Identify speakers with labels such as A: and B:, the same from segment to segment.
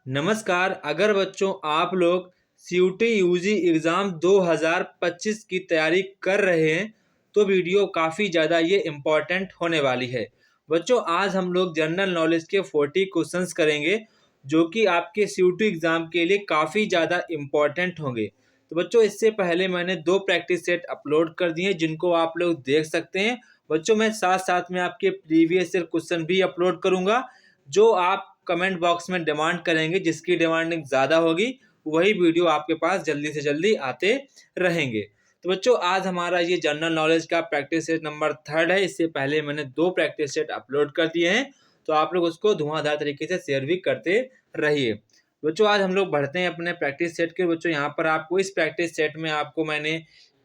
A: नमस्कार। अगर बच्चों आप लोग सीयूटी यूजी एग्ज़ाम 2025 की तैयारी कर रहे हैं तो वीडियो काफ़ी ज़्यादा ये इम्पॉर्टेंट होने वाली है। बच्चों आज हम लोग जनरल नॉलेज के 40 क्वेश्चंस करेंगे जो कि आपके सीयूटी एग्ज़ाम के लिए काफ़ी ज़्यादा इम्पॉर्टेंट होंगे। तो बच्चों इससे पहले मैंने 2 प्रैक्टिस सेट अपलोड कर दिए जिनको आप लोग देख सकते हैं। बच्चों मैं साथ-साथ में आपके प्रीवियस ईयर क्वेश्चन भी अपलोड करूँगा जो आप कमेंट बॉक्स में डिमांड करेंगे। जिसकी डिमांडिंग ज़्यादा होगी वही वीडियो आपके पास जल्दी से जल्दी आते रहेंगे। तो बच्चों आज हमारा ये जनरल नॉलेज का प्रैक्टिस सेट नंबर 3 है। इससे पहले मैंने 2 प्रैक्टिस सेट अपलोड कर दिए हैं तो आप लोग उसको धुआंधार तरीके से शेयर भी करते रहिए। बच्चों आज हम लोग बढ़ते हैं अपने प्रैक्टिस सेट के। बच्चों यहाँ पर आपको इस प्रैक्टिस सेट में आपको मैंने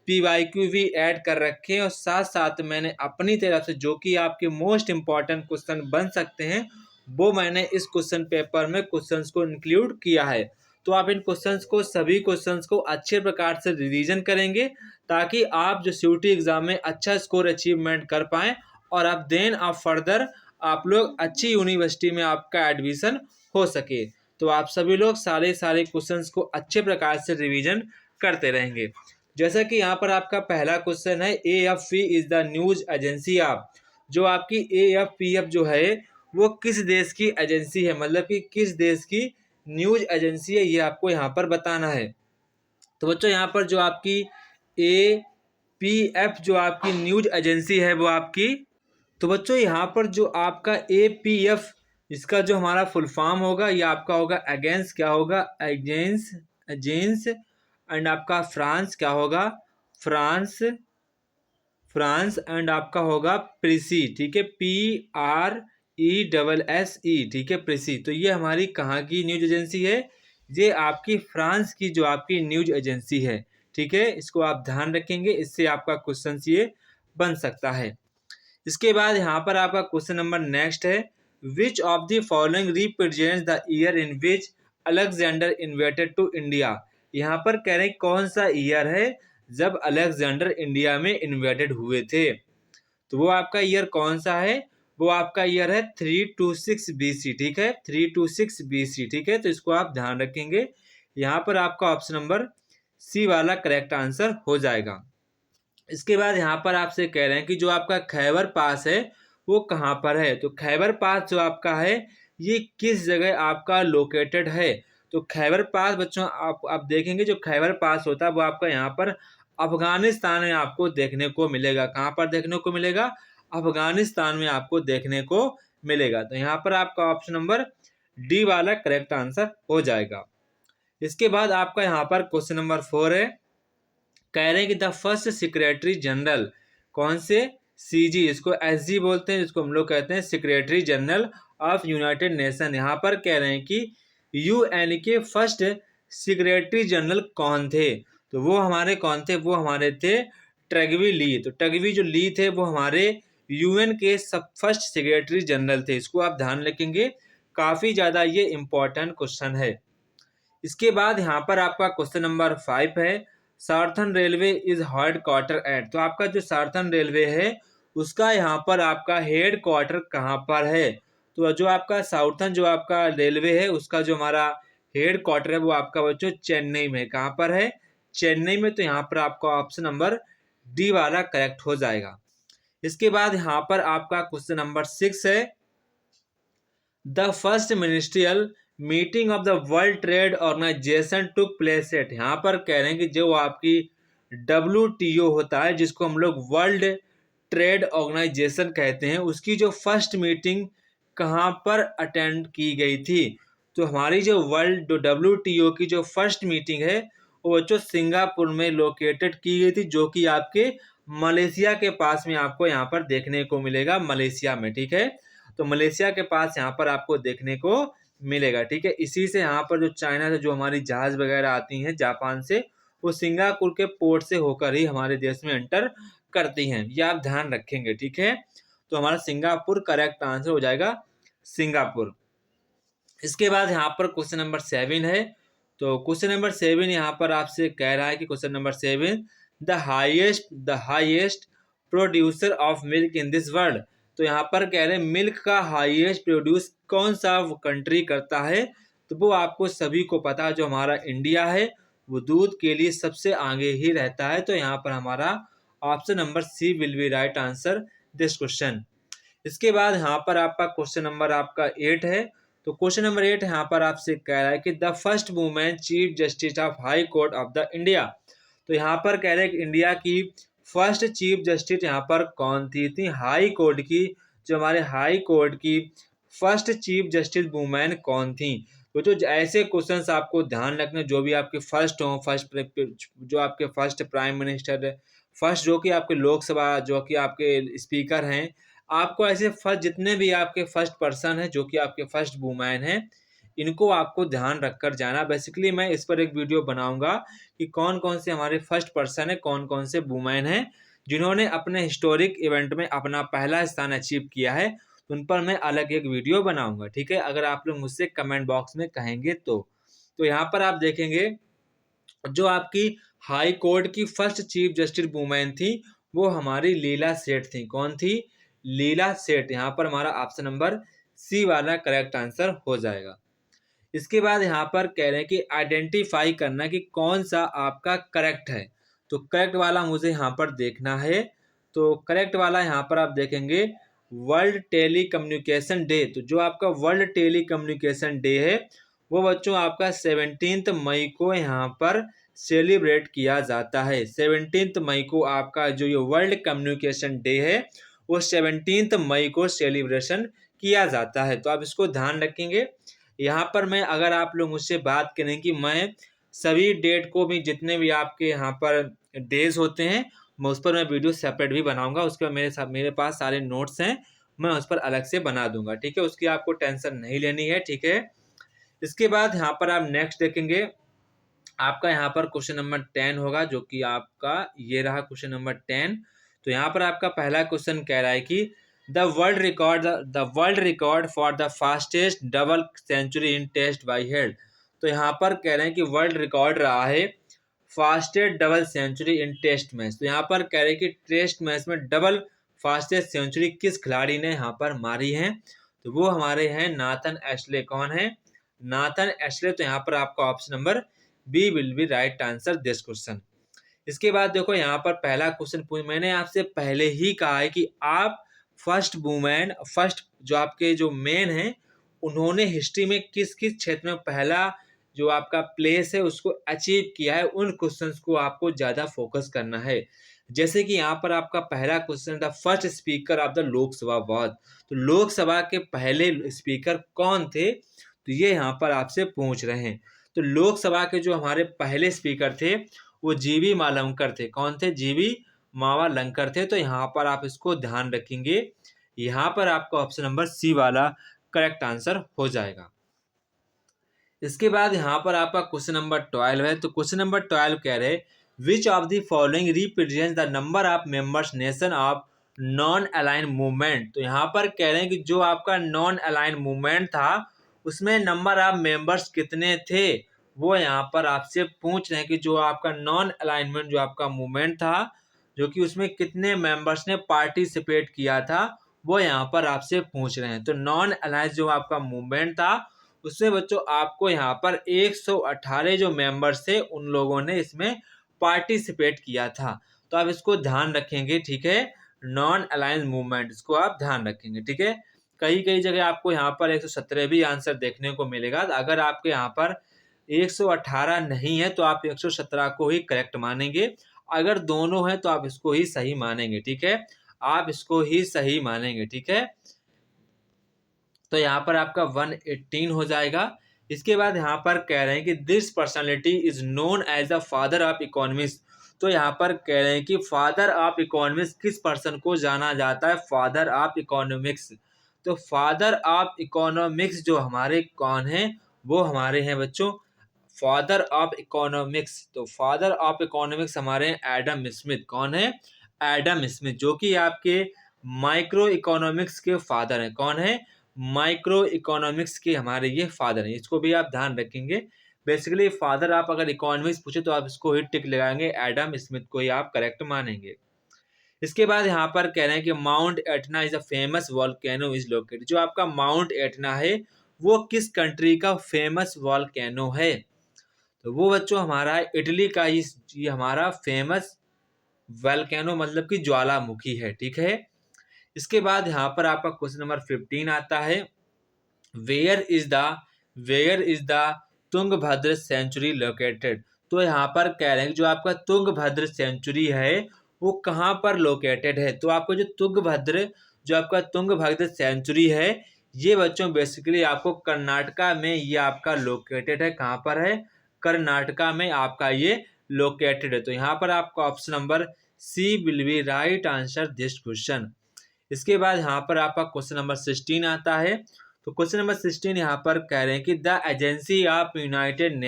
A: पीवाईक्यू भी ऐड कर रखे हैं और साथ साथ मैंने अपनी तरफ से जो कि आपके मोस्ट इंपॉर्टेंट क्वेश्चन बन सकते हैं वो मैंने इस क्वेश्चन पेपर में क्वेश्चंस को इंक्लूड किया है। तो आप इन क्वेश्चंस को सभी क्वेश्चंस को अच्छे प्रकार से रिवीजन करेंगे ताकि आप जो सीयूटी एग्जाम में अच्छा स्कोर अचीवमेंट कर पाएँ और आप देन आप फर्दर आप लोग अच्छी यूनिवर्सिटी में आपका एडमिशन हो सके। तो आप सभी लोग सारे क्वेश्चंस को अच्छे प्रकार से रिवीजन करते रहेंगे। जैसा कि यहाँ पर आपका पहला क्वेश्चन है, AFP is the news agency of. जो आपकी AFPF जो है वो किस देश की एजेंसी है, मतलब कि किस देश की न्यूज एजेंसी है, ये आपको यहाँ पर बताना है। तो बच्चों यहाँ पर जो आपकी APF जो आपकी न्यूज एजेंसी है वो आपकी, तो बच्चों यहाँ पर जो आपका APF इसका जो हमारा फुल फॉर्म होगा ये आपका होगा अगेंस्ट, क्या होगा एजेंस, एजेंस एंड आपका फ्रांस, क्या होगा फ्रांस, फ्रांस एंड आपका होगा प्रीसी, ठीक है PRESSE, ठीक है प्रीसी। तो ये हमारी कहाँ की न्यूज एजेंसी है, ये आपकी फ्रांस की जो आपकी न्यूज एजेंसी है, ठीक है। इसको आप ध्यान रखेंगे, इससे आपका क्वेश्चन ये बन सकता है। इसके बाद यहाँ पर आपका क्वेश्चन नंबर नेक्स्ट है, which of the following represents the year in which Alexander invaded to India. यहाँ पर कह रहे हैं कौन सा ईयर है जब अलेक्जेंडर इंडिया में इन्वेटेड हुए थे। तो वो आपका ईयर कौन सा है, वो आपका ईयर है 326 BC, ठीक है 326 BC, ठीक है। तो इसको आप ध्यान रखेंगे, यहाँ पर आपका ऑप्शन नंबर सी वाला करेक्ट आंसर हो जाएगा। इसके बाद यहाँ पर आपसे कह रहे हैं कि जो आपका खैबर पास है वो कहाँ पर है। तो खैबर पास जो आपका है ये किस जगह आपका लोकेटेड है। तो खैबर पास बच्चों आप देखेंगे जो खैबर पास होता है वो आपका यहाँ पर अफगानिस्तान में आपको देखने को मिलेगा। कहाँ पर देखने को मिलेगा, अफगानिस्तान में आपको देखने को मिलेगा। तो यहाँ पर आपका ऑप्शन नंबर डी वाला करेक्ट आंसर हो जाएगा। इसके बाद आपका यहाँ पर क्वेश्चन नंबर 4 है, कह रहे हैं कि द फर्स्ट सेक्रेटरी जनरल कौन से, CG, इसको SG बोलते हैं, जिसको हम लोग कहते हैं secretary general of United nation. यहाँ पर कह रहे हैं कि UN के फर्स्ट सेक्रेटरी जनरल कौन थे। तो वो हमारे कौन थे, वो हमारे थे टग्वी ली। तो टग्वी जो ली थे वो हमारे UN के सब फर्स्ट सेक्रेटरी जनरल थे। इसको आप ध्यान रखेंगे, काफ़ी ज़्यादा ये इम्पोर्टेंट क्वेश्चन है। इसके बाद यहाँ पर आपका क्वेश्चन नंबर 5 है, southern railway is head quarter at. तो आपका जो सार्थन रेलवे है उसका यहाँ पर आपका हेड क्वार्टर कहाँ पर है। तो जो आपका साउथर्न जो आपका रेलवे है उसका जो हमारा हेड क्वार्टर है वो आपका बच्चों चेन्नई में, कहाँ पर है, चेन्नई में। तो यहाँ पर आपका ऑप्शन नंबर डी वाला करेक्ट हो जाएगा। इसके बाद यहाँ पर आपका क्वेश्चन नंबर 6 है, the first ministerial meeting of the World Trade Organization took place at. यहाँ पर कह रहे हैं कि जो आपकी WTO होता है जिसको हम लोग वर्ल्ड ट्रेड ऑर्गेनाइजेशन कहते हैं, उसकी जो फर्स्ट मीटिंग कहाँ पर अटेंड की गई थी। तो हमारी जो वर्ल्ड WTO की जो फर्स्ट मीटिंग है वो बच्चों सिंगापुर में लोकेटेड की गई थी, जो कि आपके मलेशिया के पास में आपको यहाँ पर देखने को मिलेगा, मलेशिया में, ठीक है। तो मलेशिया के पास यहाँ पर आपको देखने को मिलेगा, ठीक है। इसी से यहाँ पर जो चाइना से जो हमारी जहाज वगैरह आती हैं जापान से, वो सिंगापुर के पोर्ट से होकर ही हमारे देश में एंटर करती हैं, ये आप ध्यान रखेंगे, ठीक है। तो हमारा सिंगापुर करेक्ट आंसर हो जाएगा, सिंगापुर। इसके बाद यहाँ पर क्वेश्चन नंबर 7 है। तो क्वेश्चन नंबर 7 यहाँ पर आपसे कह रहा है कि question number 7, the highest producer of milk in this world. तो यहाँ पर कह रहे हैं मिल्क का हाईएस्ट प्रोड्यूस कौन सा कंट्री करता है। तो वो आपको सभी को पता है, जो हमारा इंडिया है वो दूध के लिए सबसे आगे ही रहता है। तो यहाँ पर हमारा option number C will be right answer this question. इसके बाद यहाँ पर आपका क्वेश्चन नंबर आपका 8 है। तो क्वेश्चन नंबर 8 यहाँ पर आपसे कह रहा है कि the first women chief justice of high court of the India. तो यहाँ पर कह रहे हैं कि इंडिया की फर्स्ट चीफ जस्टिस यहाँ पर कौन थी हाई कोर्ट की, जो हमारे हाई कोर्ट की फर्स्ट चीफ जस्टिस वुमेन कौन थी। तो जो ऐसे क्वेश्चंस आपको ध्यान रखने, जो भी आपके फर्स्ट हो, जो आपके फर्स्ट प्राइम मिनिस्टर, फर्स्ट जो कि आपके लोकसभा, जो कि आपके स्पीकर हैं, आपको ऐसे फर्स्ट जितने भी आपके फर्स्ट पर्सन हैं, जो कि आपके फर्स्ट वुमेन हैं, इनको आपको ध्यान रखकर जाना। बेसिकली मैं इस पर एक वीडियो बनाऊंगा कि कौन कौन से हमारे फर्स्ट पर्सन है, कौन कौन से वुमेन हैं जिन्होंने अपने हिस्टोरिक इवेंट में अपना पहला स्थान अचीव किया है। उन पर मैं अलग एक वीडियो बनाऊंगा, ठीक है, अगर आप लोग मुझसे कमेंट बॉक्स में कहेंगे तो यहाँ पर आप देखेंगे जो आपकी हाई कोर्ट की फर्स्ट चीफ जस्टिस वुमेन थी वो हमारी लीला सेठ थी। कौन थी? लीला सेठ। यहाँ पर हमारा ऑप्शन नंबर सी वाला करेक्ट आंसर हो जाएगा। इसके बाद यहाँ पर कह रहे हैं कि आइडेंटिफाई करना कि कौन सा आपका करेक्ट है। तो करेक्ट वाला मुझे यहाँ पर देखना है। तो करेक्ट वाला यहाँ पर आप देखेंगे वर्ल्ड टेली कम्युनिकेशन डे। तो जो आपका वर्ल्ड टेली कम्युनिकेशन डे है वो बच्चों आपका 17 मई को यहाँ पर सेलिब्रेट किया जाता है। 17 मई को आपका जो ये वर्ल्ड कम्युनिकेशन डे है वो 17 मई को सेलिब्रेशन किया जाता है। तो आप इसको ध्यान रखेंगे। यहाँ पर मैं, अगर आप लोग मुझसे बात करें कि मैं सभी डेट को भी, जितने भी आपके यहाँ पर डेज होते हैं, मैं उस पर मैं वीडियो सेपरेट भी बनाऊंगा। उसके बाद मेरे पास सारे नोट्स हैं, मैं उस पर अलग से बना दूंगा, ठीक है, उसकी आपको टेंशन नहीं लेनी है, ठीक है। इसके बाद यहाँ पर आप नेक्स्ट देखेंगे, आपका यहाँ पर क्वेश्चन नंबर 10 होगा, जो कि आपका ये रहा क्वेश्चन नंबर 10। तो यहाँ पर आपका पहला क्वेश्चन कह रहा है कि the world record for the fastest double century in test by held. तो यहाँ पर कह रहे हैं कि वर्ल्ड रिकॉर्ड रहा है fastest double century in test match. तो यहाँ पर कह रहे हैं कि टेस्ट मैच में डबल फास्टेस्ट सेंचुरी किस खिलाड़ी ने यहाँ पर मारी है। तो वो हमारे हैं नाथन एशले। कौन है? Nathan Astle. तो यहाँ पर आपका option number B will be right answer this question. इसके बाद देखो यहाँ पर पहला क्वेश्चन मैंने आपसे पहले ही कहा है कि आप फर्स्ट वुमेन, फर्स्ट जो आपके जो मेन हैं, उन्होंने हिस्ट्री में किस किस क्षेत्र में पहला जो आपका प्लेस है उसको अचीव किया है, उन क्वेश्चंस को आपको ज़्यादा फोकस करना है। जैसे कि यहाँ पर आपका पहला क्वेश्चन था first speaker of the Lok Sabha was. तो लोकसभा के पहले स्पीकर कौन थे, तो ये यहाँ पर आपसे पूछ रहे हैं। तो लोकसभा के जो हमारे पहले स्पीकर थे वो जीवी मावलंकर थे। कौन थे? जीवी मावलंकर थे। तो यहाँ पर आप इसको ध्यान रखेंगे, यहाँ पर आपका ऑप्शन नंबर सी वाला करेक्ट आंसर हो जाएगा। इसके बाद यहाँ पर आपका क्वेश्चन नंबर 12 है। तो क्वेश्चन नंबर 12 कह रहे विच of the following represent the number of members nation of non align movement. तो यहाँ पर कह रहे हैं कि जो आपका नॉन अलाइन मूवमेंट था उसमें नंबर ऑफ मेंबर्स कितने थे, वो यहाँ पर आपसे पूछ रहे हैं कि जो आपका नॉन अलाइनमेंट जो आपका मूवमेंट था, जो कि उसमें कितने मेंबर्स ने पार्टिसिपेट किया था, वो यहाँ पर आपसे पूछ रहे हैं। तो नॉन अलाइंस जो आपका मूवमेंट था उसमें बच्चों आपको यहाँ पर 118 जो मेंबर्स थे उन लोगों ने इसमें पार्टिसिपेट किया था। तो आप इसको ध्यान रखेंगे, ठीक है, नॉन अलायंस मूवमेंट, इसको आप ध्यान रखेंगे, ठीक है। कई कई जगह आपको यहाँ पर 117 भी आंसर देखने को मिलेगा। अगर आपके यहाँ पर 118 नहीं है तो आप 117 को ही करेक्ट मानेंगे। अगर दोनों है तो आप इसको ही सही मानेंगे, ठीक है, आप इसको ही सही मानेंगे, ठीक है। तो यहाँ पर आपका 118 हो जाएगा। इसके बाद यहाँ पर कह रहे हैं कि this personality is known as the father of economics. तो यहाँ पर कह रहे हैं कि फादर ऑफ इकोनॉमिक्स किस पर्सन को जाना जाता है? Father of economics. तो फादर ऑफ इकोनॉमिक्स जो हमारे कौन है? वो हमारे हैं बच्चों फादर ऑफ इकोनॉमिक्स। तो फादर ऑफ इकोनॉमिक्स हमारे हैं एडम स्मिथ। कौन है? एडम स्मिथ, जो कि आपके माइक्रो इकोनॉमिक्स के फादर हैं। कौन है? माइक्रो इकोनॉमिक्स के हमारे ये फादर हैं। इसको भी आप ध्यान रखेंगे। बेसिकली फादर आप अगर इकोनॉमिक्स पूछे तो आप इसको ही टिक लगाएंगे, एडम स्मिथ को ही आप करेक्ट मानेंगे। इसके बाद यहाँ पर कह रहे हैं कि mount Etna is a famous volcano is located. जो आपका माउंट एटना है वो किस कंट्री का फेमस वॉल्केनो है? तो वो बच्चों हमारा इटली का ये हमारा फेमस वॉल्केनो मतलब कि ज्वालामुखी है, ठीक है। इसके बाद यहाँ पर आपका क्वेश्चन नंबर 15 आता है, where is the where is the Tungabhadra sanctuary located. तो यहाँ पर कह रहे हैं जो आपका तुंगभद्र सेंचुरी है वो कहाँ पर लोकेटेड है। तो आपको जो आपका तुंगभद्र सेंचुरी है ये बच्चों बेसिकली आपको कर्नाटका में ये आपका लोकेटेड है। कहाँ पर है? कर्नाटका में आपका ये लोकेटेड है। तो यहाँ पर आपका option number C will be right answer this question. इसके बाद यहाँ पर आपका क्वेश्चन नंबर 16 आता है। तो क्वेश्चन नंबर 16 यहाँ पर कह रहे हैं कि the agency of United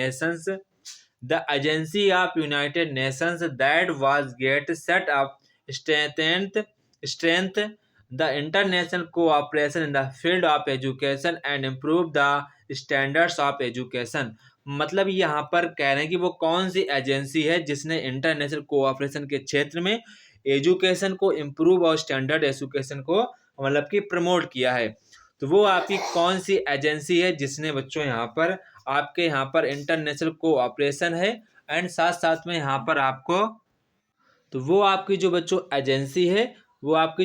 A: Nations that was get set up strength the international cooperation in the field of education and improve the standards of education. मतलब यहाँ पर कह रहे हैं कि वो कौन सी एजेंसी है जिसने इंटरनेशनल कोऑपरेशन के क्षेत्र में एजुकेशन को इम्प्रूव और स्टैंडर्ड एजुकेशन को मतलब कि प्रमोट किया है। तो वो आपकी कौन सी एजेंसी है जिसने बच्चों यहाँ पर आपके यहाँ पर इंटरनेशनल कोऑपरेशन है एंड साथ साथ में यहाँ पर आपको तो वो आपकी जो बच्चों एजेंसी है वो आपकी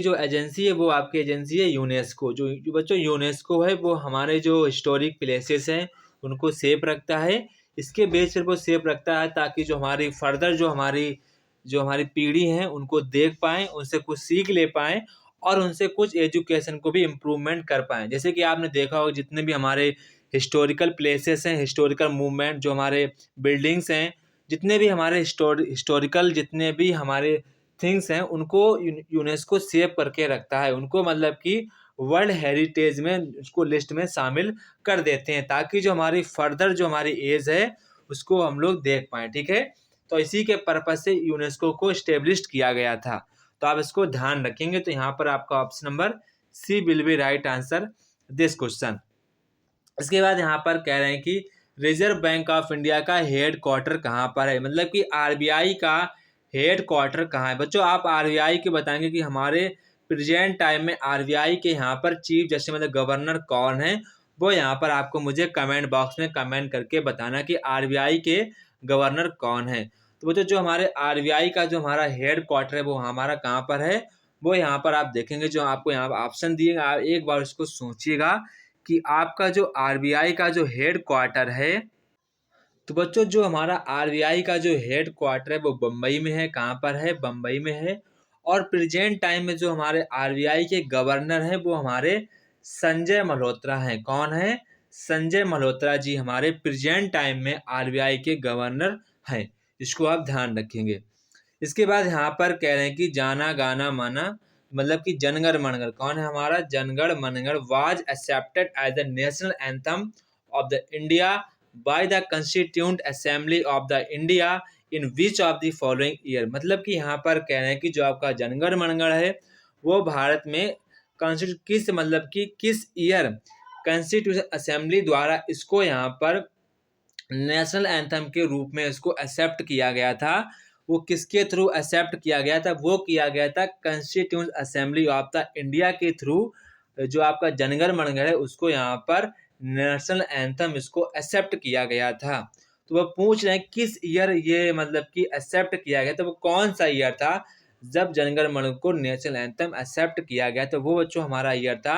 A: एजेंसी है यूनेस्को। जो बच्चों यूनेस्को है वो हमारे जो हिस्टोरिक प्लेसेस हैं उनको सेफ रखता है। इसके बेस पर वो सेफ रखता है ताकि जो हमारी फर्दर जो हमारी पीढ़ी हैं उनको देख पाएँ, उनसे कुछ सीख ले पाएँ और उनसे कुछ एजुकेशन को भी इम्प्रूवमेंट कर पाएँ। जैसे कि आपने देखा होगा जितने भी हमारे हिस्टोरिकल प्लेसेस हैं, हिस्टोरिकल मूवमेंट जो हमारे बिल्डिंग्स हैं, जितने भी हमारे हिस्टोरिकल जितने भी हमारे थिंग्स हैं उनको यूनेस्को सेव करके रखता है। उनको मतलब कि वर्ल्ड हेरिटेज में उसको लिस्ट में शामिल कर देते हैं ताकि जो हमारी फर्दर जो हमारी एज है उसको हम लोग देख पाएँ, ठीक है। तो इसी के पर्पज से यूनेस्को को इस्टेब्लिश किया गया था। तो आप इसको ध्यान रखेंगे। तो यहाँ पर आपका option number C will be right answer this question. इसके बाद यहाँ पर कह रहे हैं कि रिजर्व बैंक ऑफ इंडिया का हेड क्वार्टर कहाँ पर है, मतलब कि आरबीआई का हेड क्वार्टर कहाँ है। बच्चों आप आरबीआई के बताएंगे कि हमारे प्रेजेंट टाइम में आरबीआई के यहाँ पर चीफ जस्टिस मतलब गवर्नर कौन है, वो यहाँ पर आपको मुझे कमेंट बॉक्स में कमेंट करके बताना कि आरबीआई के गवर्नर कौन है। तो बच्चों जो हमारे आरबीआई का जो हमारा हेड क्वार्टर है वो हमारा कहाँ पर है, वो यहाँ पर आप देखेंगे जो आपको यहाँ पर ऑप्शन दिए आप एक बार उसको सोचिएगा कि आपका जो आरबीआई का जो हेड क्वार्टर है। तो बच्चों जो हमारा आरबीआई का जो हेड क्वार्टर है वो बम्बई में है। कहाँ पर है? बम्बई में है। और प्रेजेंट टाइम में जो हमारे आरबीआई के गवर्नर हैं वो हमारे संजय मल्होत्रा हैं। कौन है? संजय मल्होत्रा जी हमारे प्रेजेंट टाइम में आरबीआई के गवर्नर हैं। इसको आप ध्यान रखेंगे। इसके बाद यहाँ पर कह रहे हैं कि जाना गाना माना मतलब कि जनगण मनगढ़ कौन है हमारा? जनगण मनगढ़ was accepted as the national anthem of the India by the constituent assembly of the India in which of the following year. मतलब कि यहाँ पर कह रहे हैं कि जो आपका जनगण मनगढ़ है वो भारत में किस ईयर कॉन्स्टिट्यूशन असेंबली द्वारा इसको यहाँ पर नेशनल एंथम के रूप में इसको एक्सेप्ट किया गया था। वो किसके थ्रू एक्सेप्ट किया गया था? वो किया गया था constituent assembly of the India के थ्रू। जो आपका जनगण मनगढ़ है उसको यहाँ पर नेशनल एंथम इसको एक्सेप्ट किया गया था। तो वो पूछ रहे हैं किस ईयर ये मतलब कि एक्सेप्ट किया गया था, वो कौन सा ईयर था जब जनगण मन को नेशनल एंथम एक्सेप्ट किया गया। तो वो बच्चों हमारा ईयर था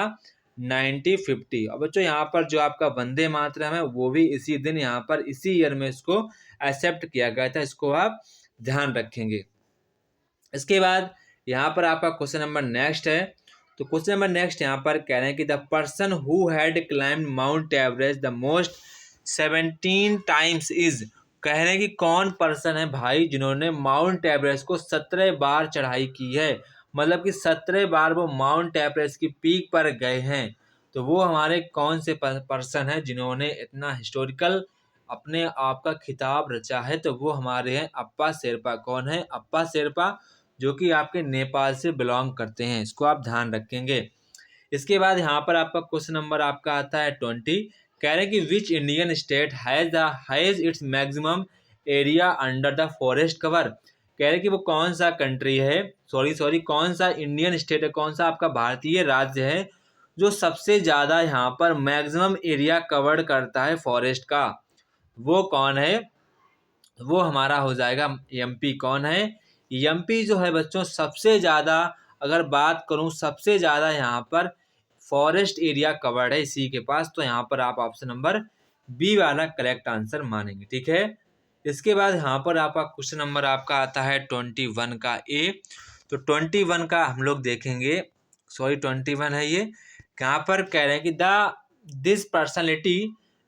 A: 1950। और बच्चों यहाँ पर जो आपका वंदे मातरम है वो भी इसी दिन यहाँ पर इसी ईयर में इसको एक्सेप्ट किया गया था। इसको आप ध्यान रखेंगे। इसके बाद यहाँ पर आपका क्वेश्चन नंबर नेक्स्ट है। तो क्वेश्चन नंबर नेक्स्ट यहाँ पर कह रहे हैं कि the person who had climbed mount Everest the most 17 times is. कह रहे हैं कि कौन पर्सन है भाई जिन्होंने माउंट एवरेस्ट को 17 बार चढ़ाई की है, मतलब कि 17 बार वो माउंट एवरेस्ट की पीक पर गए हैं। तो वो हमारे कौन से पर्सन है जिन्होंने इतना हिस्टोरिकल अपने आप का खिताब रचा है। तो वो हमारे हैं अप्पा शेरपा। कौन है? अप्पा शेरपा, जो कि आपके नेपाल से बिलोंग करते हैं। इसको आप ध्यान रखेंगे। इसके बाद यहाँ पर आपका क्वेश्चन नंबर आपका आता है 20। कह रहे हैं कि which Indian state has its maximum area under the forest cover. कह रहे हैं कि वो कौन सा कंट्री है, कौन सा इंडियन स्टेट है, कौन सा आपका भारतीय राज्य है जो सबसे ज़्यादा यहाँ पर मैक्सिमम एरिया कवर्ड करता है फॉरेस्ट का, वो कौन है? वो हमारा हो जाएगा एमपी। कौन है? एमपी जो है बच्चों सबसे ज़्यादा, अगर बात करूँ सबसे ज़्यादा यहाँ पर फॉरेस्ट एरिया कवर्ड है इसी के पास, तो यहाँ पर आप ऑप्शन नंबर बी वाला करेक्ट आंसर मानेंगे। ठीक है। इसके बाद यहाँ पर आपका क्वेश्चन नंबर आपका आता है 21 का ए। तो 21 का हम लोग देखेंगे, सॉरी 21 है ये। यहाँ पर कह रहे हैं कि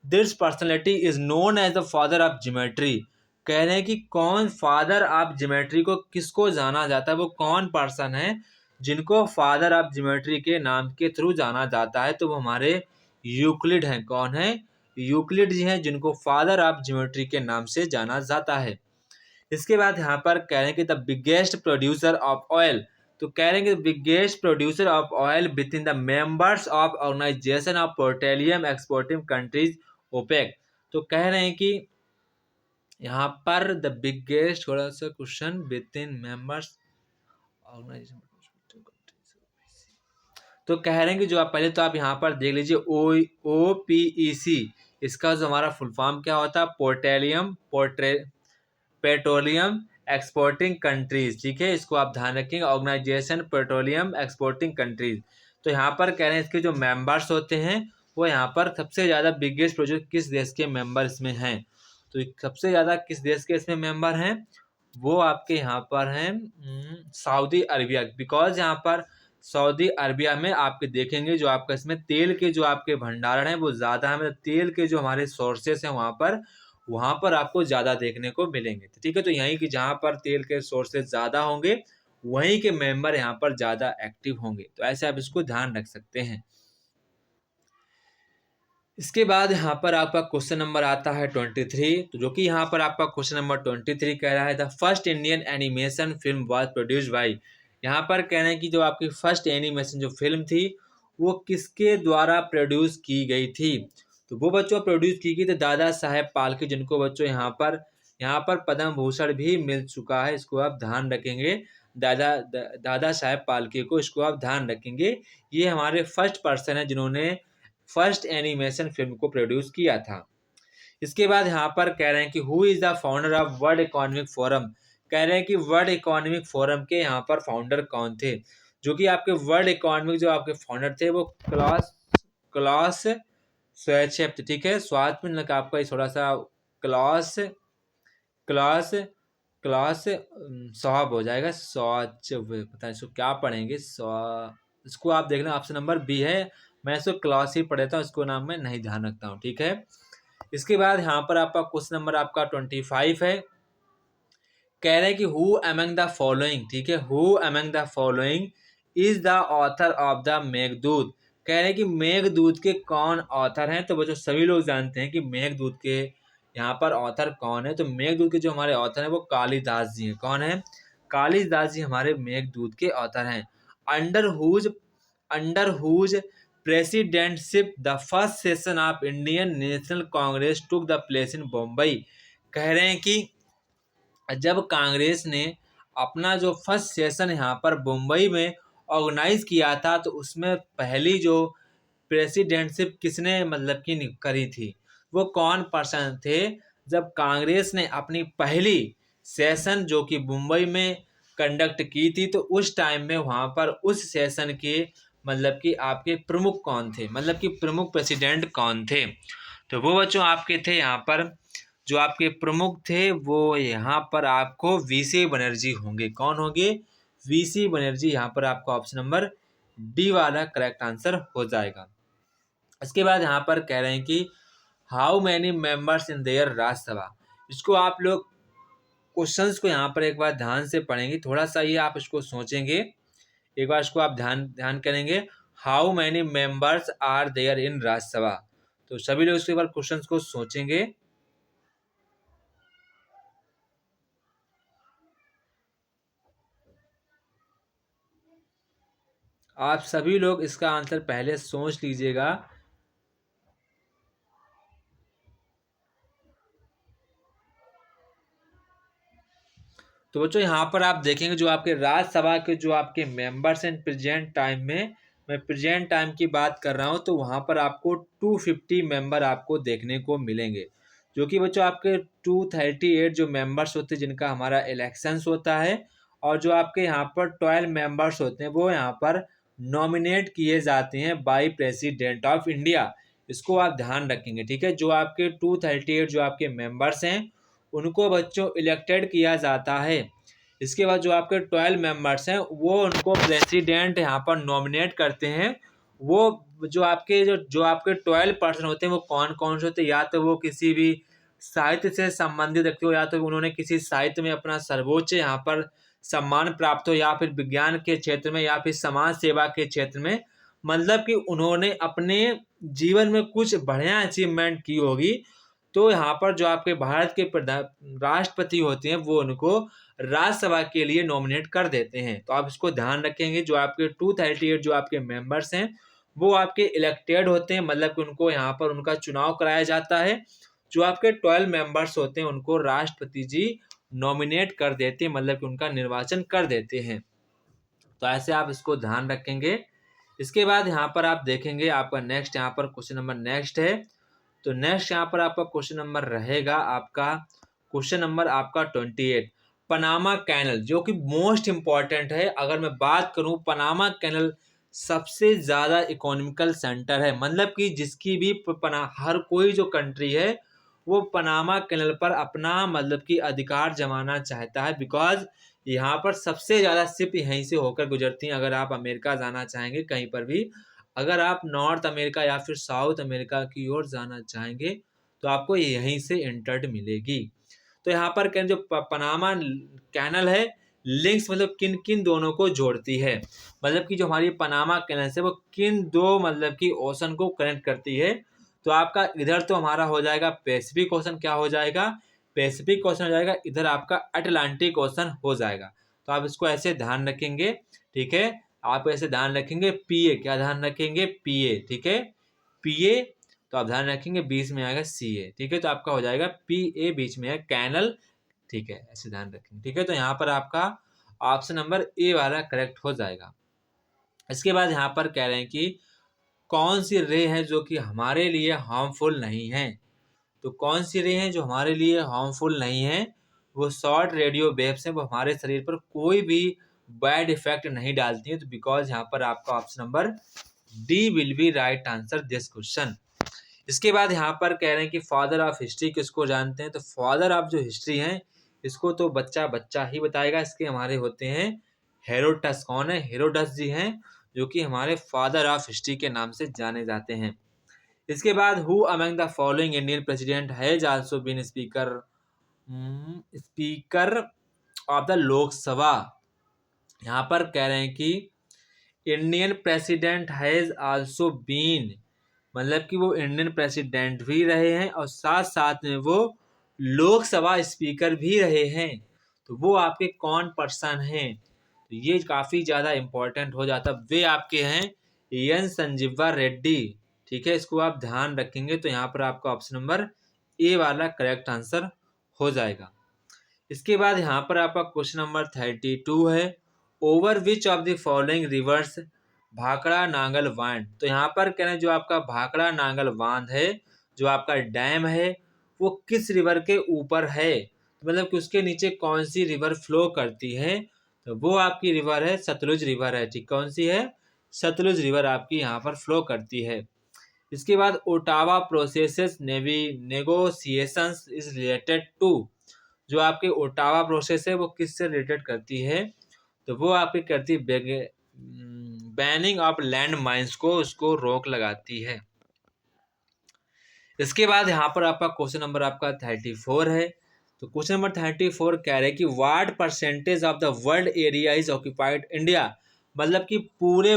A: this personality is known as the father of geometry. कह रहे हैं कि कौन फादर ऑफ ज्योमेट्री को किसको जाना जाता है, वो कौन पर्सन है जिनको फादर ऑफ ज्योमेट्री के नाम के थ्रू जाना जाता है? तो वो हमारे यूक्लिड हैं। कौन है? यूक्लिड जी हैं, जिनको फादर ऑफ ज्योमेट्री के नाम से जाना जाता है। इसके बाद यहाँ पर कह रहे हैं कि the biggest producer of oil. तो कह रहे हैं कि biggest producer of oil within the members of Organization of Petroleum Exporting Countries OPEC. तो कह रहे हैं कि यहाँ पर द बिगेस्ट, थोड़ा सा question, within members organization. तो कह रहे हैं कि जो आप पहले तो आप यहाँ पर देख लीजिए OPEC, इसका जो हमारा फुल फॉर्म क्या होता है? Petroleum Exporting countries. ठीक है, इसको आप ध्यान रखेंगे, ऑर्गेनाइजेशन पेट्रोलियम एक्सपोर्टिंग कंट्रीज। तो यहाँ पर कह रहे हैं इसके जो मेंबर्स होते हैं वो यहाँ पर सबसे ज़्यादा बिगेस्ट प्रोजेक्ट किस देश के मेंबर इसमें हैं? तो सबसे ज़्यादा किस देश के इसमें मेंबर हैं? वो आपके यहाँ पर हैं सऊदी अरबिया। बिकॉज यहाँ पर सऊदी अरबिया में आपके देखेंगे जो आपका इसमें तेल के जो आपके भंडारण है वो ज़्यादा है, मतलब तेल के जो हमारे सोर्सेस हैं वहाँ पर आपको ज़्यादा देखने को मिलेंगे। ठीक है, तो यहीं कि जहाँ पर तेल के सोर्सेज ज़्यादा होंगे वहीं के मेंबर यहाँ पर ज़्यादा एक्टिव होंगे। तो ऐसे आप इसको ध्यान रख सकते हैं। इसके बाद यहाँ पर आपका क्वेश्चन नंबर आता है 23। तो जो कि यहाँ पर आपका क्वेश्चन नंबर 23 कह रहा है the first Indian animation film was produced by. यहाँ पर कह रहे हैं कि जो आपकी फर्स्ट एनिमेशन जो फिल्म थी वो किसके द्वारा प्रोड्यूस की गई थी? तो वो बच्चों प्रोड्यूस की गई थी दादा साहेब फाल्के, जिनको बच्चों यहाँ पर पद्म भूषण भी मिल चुका है। इसको आप ध्यान रखेंगे, दादा साहेब फाल्के को, इसको आप ध्यान रखेंगे। ये हमारे फर्स्ट पर्सन है जिन्होंने फर्स्ट एनिमेशन फिल्म को प्रोड्यूस किया था। इसके बाद यहाँ पर कह रहे हैं कि who is the founder of world economic forum. कह रहे हैं कि वर्ल्ड इकोनॉमिक फोरम के यहाँ पर फाउंडर कौन थे? जो कि आपके वर्ल्ड इकोनॉमिक जो आपके फाउंडर थे वो क्लास स्वेच्छेप थे। ठीक है, स्वाद में लगा आपका थोड़ा सा क्लास क्लास क्लास सॉब हो जाएगा, सॉच, पता नहीं इसको क्या पढ़ेंगे, इसको आप देख लें, ऑप्शन नंबर बी है। मैं इसको क्लास ही पढ़ता हूँ, इसको नाम मैं नहीं ध्यान रखता हूँ। ठीक है, इसके बाद यहाँ पर आपका क्वेश्चन नंबर आपका 25 है। कह रहे हैं कि हु अमंग द फॉलोइंग, ठीक है, who among the following is the author of the Meghdoot. कह रहे हैं कि मेघदूत के कौन ऑथर हैं? तो बच्चों सभी लोग जानते हैं कि मेघदूत के यहाँ पर ऑथर कौन है। तो मेघदूत के जो हमारे ऑथर हैं वो कालिदास जी हैं। कौन है? कालिदास जी हमारे मेघदूत के ऑथर हैं। Under whose presidentship the first session of Indian National Congress took the place in Bombay. कह रहे हैं कि जब कांग्रेस ने अपना जो फर्स्ट सेशन यहाँ पर मुंबई में ऑर्गेनाइज किया था तो उसमें पहली जो प्रेसिडेंटशिप किसने मतलब कि करी थी, वो कौन पर्सन थे? जब कांग्रेस ने अपनी पहली सेशन जो कि मुंबई में कंडक्ट की थी तो उस टाइम में वहाँ पर उस सेशन के मतलब कि आपके प्रमुख कौन थे, मतलब कि प्रमुख प्रेसिडेंट कौन थे? तो वो बच्चों आपके थे यहाँ पर जो आपके प्रमुख थे वो यहाँ पर आपको वीसी बनर्जी होंगे। कौन होंगे? वीसी बनर्जी। यहाँ पर आपका ऑप्शन नंबर डी वाला करेक्ट आंसर हो जाएगा। इसके बाद यहाँ पर कह रहे हैं कि how many members in their Rajya Sabha. इसको आप लोग क्वेश्चंस को यहाँ पर एक बार ध्यान से पढ़ेंगे, थोड़ा सा ये आप इसको सोचेंगे, एक बार इसको आप ध्यान करेंगे। How many members are there in Rajya Sabha. तो सभी लोग इसके बार क्वेश्चंस को सोचेंगे। आप सभी लोग इसका आंसर पहले सोच लीजिएगा। तो बच्चों यहाँ पर आप देखेंगे जो आपके राज्यसभा के जो आपके मेंबर्स हैं प्रेजेंट टाइम में मैं प्रेजेंट टाइम की बात कर रहा हूँ, तो वहाँ पर आपको 250 मेंबर आपको देखने को मिलेंगे, जो कि बच्चों आपके 238 जो मेंबर्स होते हैं जिनका हमारा इलेक्शंस होता है, और जो आपके यहाँ पर 12 मेंबर्स होते हैं वो यहाँ पर नॉमिनेट किए जाते हैं बाय प्रेसिडेंट ऑफ इंडिया। इसको आप ध्यान रखेंगे, ठीक है। जो आपके 238 जो आपके मेंबर्स हैं उनको बच्चों इलेक्टेड किया जाता है। इसके बाद जो आपके 12 मेंबर्स हैं वो उनको प्रेसिडेंट यहाँ पर नॉमिनेट करते हैं। वो जो आपके 12 पर्सन होते हैं वो कौन कौन से होते हैं, या तो वो किसी भी साहित्य से संबंधित व्यक्ति हो, या तो उन्होंने किसी साहित्य में अपना सर्वोच्च यहाँ पर सम्मान प्राप्त हो, या फिर विज्ञान के क्षेत्र में, या फिर समाज सेवा के क्षेत्र में, मतलब कि उन्होंने अपने जीवन में कुछ बढ़िया अचीवमेंट की होगी। तो यहाँ पर जो आपके भारत के राष्ट्रपति होते हैं वो उनको राज्यसभा के लिए नॉमिनेट कर देते हैं। तो आप इसको ध्यान रखेंगे, जो आपके 238 जो आपके मेंबर्स हैं वो आपके इलेक्टेड होते हैं, मतलब कि उनको यहाँ पर उनका चुनाव कराया जाता है। जो आपके 12 मेंबर्स होते हैं उनको राष्ट्रपति जी नॉमिनेट कर देते हैं, मतलब कि उनका निर्वाचन कर देते हैं। तो ऐसे आप इसको ध्यान रखेंगे। इसके बाद यहाँ पर आप देखेंगे आपका नेक्स्ट यहाँ पर क्वेश्चन नंबर नेक्स्ट है। तो नेक्स्ट यहाँ पर आपका क्वेश्चन नंबर रहेगा आपका क्वेश्चन नंबर आपका 28, पनामा कैनल, जो कि मोस्ट इंपॉर्टेंट है। अगर मैं बात करूं, पनामा कैनल सबसे ज़्यादा इकोनॉमिकल सेंटर है, मतलब कि जिसकी भी हर कोई जो कंट्री है वो पनामा कैनल पर अपना मतलब कि अधिकार जमाना चाहता है, बिकॉज यहाँ पर सबसे ज़्यादा शिप यहीं से होकर गुजरती हैं। अगर आप अमेरिका जाना चाहेंगे कहीं पर भी, अगर आप नॉर्थ अमेरिका या फिर साउथ अमेरिका की ओर जाना चाहेंगे तो आपको यहीं से इंटर्ड मिलेगी। तो यहाँ पर जो पनामा कैनल है, लिंक्स मतलब किन किन दोनों को जोड़ती है, मतलब कि जो हमारी पनामा कैनल है वो किन दो मतलब कि ओशन को कनेक्ट करती है। तो आपका इधर तो हमारा हो जाएगा पैसिफिक ओशन, क्या हो जाएगा, पैसिफिक ओशन हो जाएगा, इधर आपका अटलांटिक ओशन हो जाएगा। तो आप इसको ऐसे ध्यान रखेंगे, ठीक है। आप ऐसे ध्यान रखेंगे पीए, क्या ध्यान रखेंगे, पीए, ठीक है, पीए। तो आप ध्यान रखेंगे बीच में आएगा सीए, ठीक है। तो आपका हो जाएगा पीए, बीच में है कैनल, ठीक है, ऐसे ध्यान रखेंगे, ठीक है। तो यहाँ पर आपका ऑप्शन नंबर ए वाला करेक्ट हो जाएगा। इसके बाद यहाँ पर कह रहे हैं कि कौन सी रे है जो कि हमारे लिए हार्मफुल नहीं है। तो कौन सी रे हैं जो हमारे लिए हार्मफुल नहीं है, वो शॉर्ट रेडियो वेव्स हैं, वो हमारे शरीर पर कोई भी बैड इफेक्ट नहीं डालती हैं। तो बिकॉज यहाँ पर आपका option number D will be right answer this question. इसके बाद यहाँ पर कह रहे हैं कि फादर ऑफ हिस्ट्री किसको जानते हैं। तो फादर ऑफ जो हिस्ट्री हैं इसको तो बच्चा बच्चा ही बताएगा। इसके हमारे होते हैं हेरोडस। कौन है, हेरोडस जी हैं, जो कि हमारे फादर ऑफ हिस्ट्री के नाम से जाने जाते हैं। इसके बाद who among the following Indian president has also been speaker speaker of the Lok Sabha. यहाँ पर कह रहे हैं कि Indian president has also been, मतलब कि वो इंडियन प्रेसिडेंट भी रहे हैं और साथ साथ में वो लोकसभा स्पीकर भी रहे हैं। तो वो आपके कौन पर्सन हैं, तो ये काफ़ी ज़्यादा इम्पोर्टेंट हो जाता। वे आपके हैं एन संजीवा रेड्डी, ठीक है। इसको आप ध्यान रखेंगे। तो यहाँ पर आपका ऑप्शन नंबर ए वाला करेक्ट आंसर हो जाएगा। इसके बाद यहाँ पर आपका क्वेश्चन नंबर 32 है, over which of the following rivers Bhakra Nangal बांध। तो यहाँ पर कह रहे हैं जो आपका भाखड़ा नांगल बांध है, जो आपका डैम है, वो किस रिवर के ऊपर है, तो मतलब कि उसके नीचे कौन सी रिवर फ्लो करती है। तो वो आपकी रिवर है सतलुज रिवर है, ठीक। कौन सी है, सतलुज रिवर आपकी यहाँ पर फ्लो करती है। इसके बाद Ottawa process negotiations is related to. जो आपके ओटावा प्रोसेस है वो किससे रिलेटेड करती है, तो वो आपकी करती है बैनिंग ऑफ लैंड माइंस को, उसको रोक लगाती है। इसके बाद यहाँ पर आपका क्वेश्चन नंबर आपका 34 है। तो क्वेश्चन नंबर 34 कह रहे हैं कि what percentage of the world area is occupied India, मतलब कि पूरे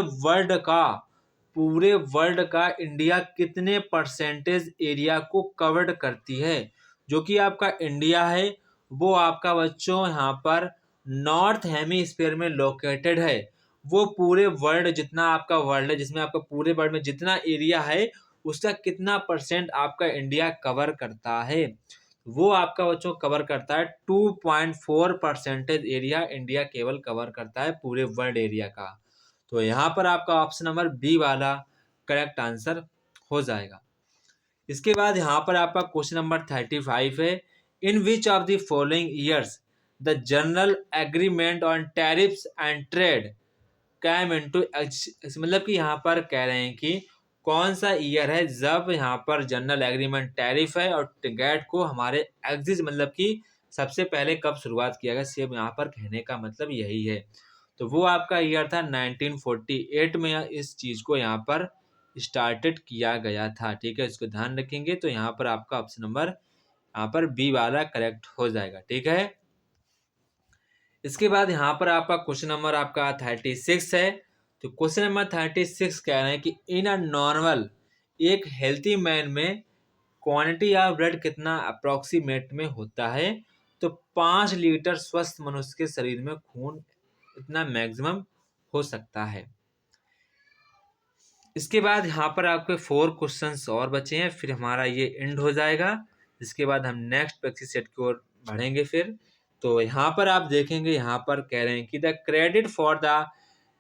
A: वर्ल्ड का इंडिया कितने परसेंटेज एरिया को कवर्ड करती है। जो कि आपका इंडिया है वो आपका बच्चों यहाँ पर नॉर्थ हेमीस्फीयर में लोकेटेड है। वो पूरे वर्ल्ड, जितना आपका वर्ल्ड है, जिसमें आपका पूरे वर्ल्ड में जितना एरिया है उसका कितना परसेंट आपका इंडिया कवर करता है, वो आपका बच्चों कवर करता है 2.4 परसेंटेज एरिया इंडिया केवल कवर करता है पूरे वर्ल्ड एरिया का। तो यहाँ पर आपका ऑप्शन नंबर बी वाला करेक्ट आंसर हो जाएगा। इसके बाद यहाँ पर आपका क्वेश्चन नंबर 35 है, in which of the following years the general agreement on tariffs and trade came into, मतलब कि यहाँ पर कह रहे हैं कि कौन सा ईयर है जब यहाँ पर जनरल एग्रीमेंट टैरिफ है और ट्रेड को हमारे एग्जिट, मतलब कि सबसे पहले कब शुरुआत किया गया, सिर्फ यहाँ पर कहने का मतलब यही है। तो वो आपका ईयर था 1948 में इस चीज़ को यहाँ पर स्टार्टेड किया गया था। ठीक है, इसको ध्यान रखेंगे। तो यहाँ पर आपका ऑप्शन नंबर यहाँ पर बी वाला करेक्ट हो जाएगा। ठीक है, इसके बाद यहाँ पर आपका क्वेश्चन नंबर आपका 36 है। तो क्वेश्चन नंबर 36 कह रहे हैं कि इन अ नॉर्मल, एक हेल्थी मैन में क्वांटिटी ऑफ ब्लड कितना अप्रोक्सीमेट में होता है। तो 5 लीटर स्वस्थ मनुष्य के शरीर में खून इतना मैक्सिमम हो सकता है। इसके बाद यहाँ पर आपके 4 क्वेश्चंस और बचे हैं, फिर हमारा ये एंड हो जाएगा। इसके बाद हम नेक्स्ट प्रैक्टिस सेट की ओर बढ़ेंगे। फिर तो यहाँ पर आप देखेंगे, यहाँ पर कह रहे हैं कि the credit for the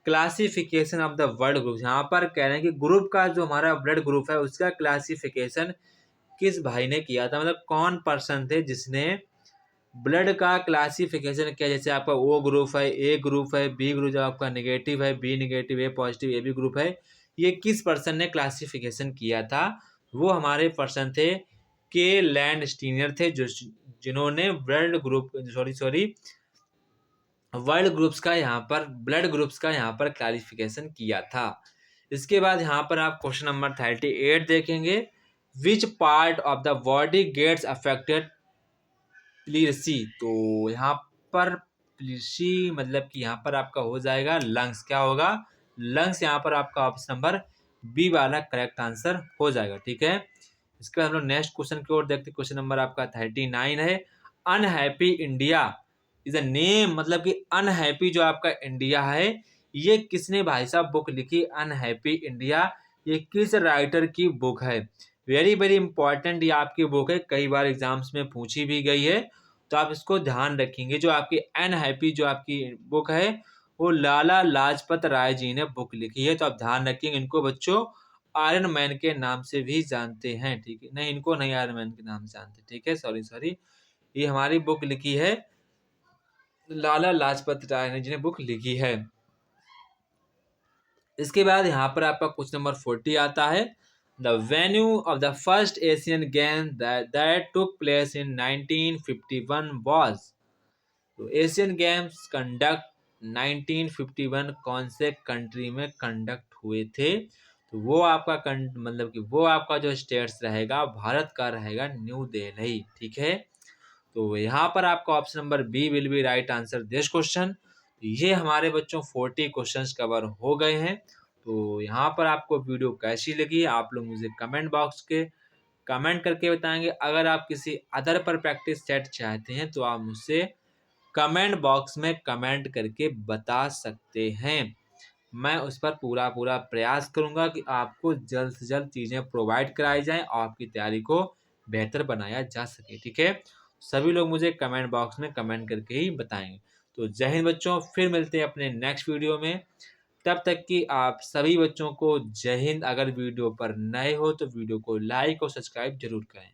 A: classification of the blood group, यहाँ पर कह रहे हैं कि ग्रुप का जो हमारा ब्लड ग्रुप है उसका क्लासिफिकेशन किस भाई ने किया था, मतलब कौन पर्सन थे जिसने ब्लड का क्लासिफिकेशन किया। जैसे आपका ओ ग्रुप है, ए ग्रुप है, बी ग्रुप जो आपका नेगेटिव है, B negative, A positive, A B group है, ये किस पर्सन ने क्लासिफिकेशन किया था। वो हमारे पर्सन थे के लैंड स्टीनियर थे, जो जिन्होंने blood group sorry world groups का यहाँ पर ब्लड ग्रुप्स का यहाँ पर क्लासिफिकेशन किया था। इसके बाद यहाँ पर आप क्वेश्चन नंबर 38 देखेंगे, which part of the body gets affected pleurisy. तो यहाँ पर प्लीसी मतलब कि यहाँ पर आपका हो जाएगा लंग्स। क्या होगा, लंग्स। यहाँ पर आपका ऑप्शन नंबर बी वाला करेक्ट आंसर हो जाएगा। ठीक है, इसके बाद हम लोग नेक्स्ट क्वेश्चन की ओर देखते हैं। क्वेश्चन नंबर आपका 39 है, unhappy India is a name, मतलब कि अनहैप्पी जो आपका इंडिया है ये किसने भाई साहब बुक लिखी। अनहैप्पी इंडिया ये किस राइटर की बुक है। वेरी वेरी इंपॉर्टेंट ये आपकी बुक है, कई बार एग्जाम्स में पूछी भी गई है, तो आप इसको ध्यान रखेंगे। जो आपकी अनहैप्पी जो आपकी बुक है वो लाला लाजपत राय जी ने बुक लिखी है। तो आप ध्यान रखेंगे, इनको बच्चों आयरन मैन के नाम से भी जानते हैं। ठीक है, नहीं इनको नहीं आयरन मैन के नाम से जानते। ठीक है, सॉरी, ये हमारी बुक लिखी है, लाला लाजपत राय ने जिन्हें बुक लिखी है। इसके बाद यहाँ पर आपका क्वेश्चन नंबर 40 आता है, the venue of the first Asian game that took place in 1951 was. तो एशियन गेम्स कंडक्ट 1951 कौन से कंट्री में कंडक्ट हुए थे। तो वो आपका मतलब कि वो आपका जो स्टेट्स रहेगा भारत का रहेगा न्यू दिल्ली। ठीक है, तो यहाँ पर आपका option number B will be right answer this question. ये हमारे बच्चों 40 क्वेश्चंस कवर हो गए हैं। तो यहाँ पर आपको वीडियो कैसी लगी आप लोग मुझे कमेंट बॉक्स के कमेंट करके बताएंगे। अगर आप किसी अदर पर प्रैक्टिस सेट चाहते हैं तो आप मुझसे कमेंट बॉक्स में कमेंट करके बता सकते हैं। मैं उस पर पूरा प्रयास करूंगा कि आपको जल्द से जल्द चीज़ें प्रोवाइड कराई जाएं और आपकी तैयारी को बेहतर बनाया जा सके। ठीक है, सभी लोग मुझे कमेंट बॉक्स में कमेंट करके ही बताएंगे। तो जय हिंद बच्चों, फिर मिलते हैं अपने नेक्स्ट वीडियो में। तब तक कि आप सभी बच्चों को जय हिंद। अगर वीडियो पर नए हो तो वीडियो को लाइक और सब्सक्राइब जरूर करें।